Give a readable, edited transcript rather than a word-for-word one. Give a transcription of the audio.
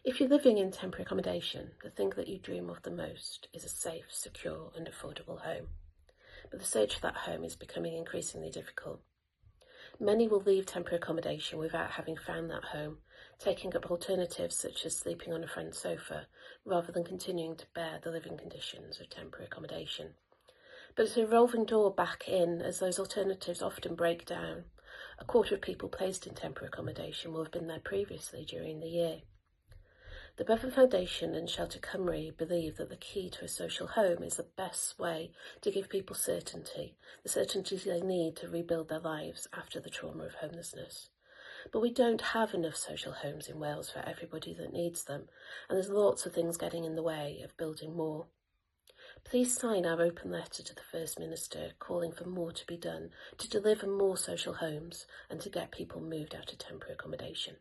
If you're living in temporary accommodation, the thing that you dream of the most is a safe, secure and affordable home. But the search for that home is becoming increasingly difficult. Many will leave temporary accommodation without having found that home, taking up alternatives such as sleeping on a friend's sofa, rather than continuing to bear the living conditions of temporary accommodation. But it's a revolving door back in, as those alternatives often break down. A quarter of people placed in temporary accommodation will have been there previously during the year. The Bevan Foundation and Shelter Cymru believe that the key to a social home is the best way to give people certainty, the certainty they need to rebuild their lives after the trauma of homelessness. But we don't have enough social homes in Wales for everybody that needs them, and there's lots of things getting in the way of building more. Please sign our open letter to the First Minister calling for more to be done to deliver more social homes and to get people moved out of temporary accommodation.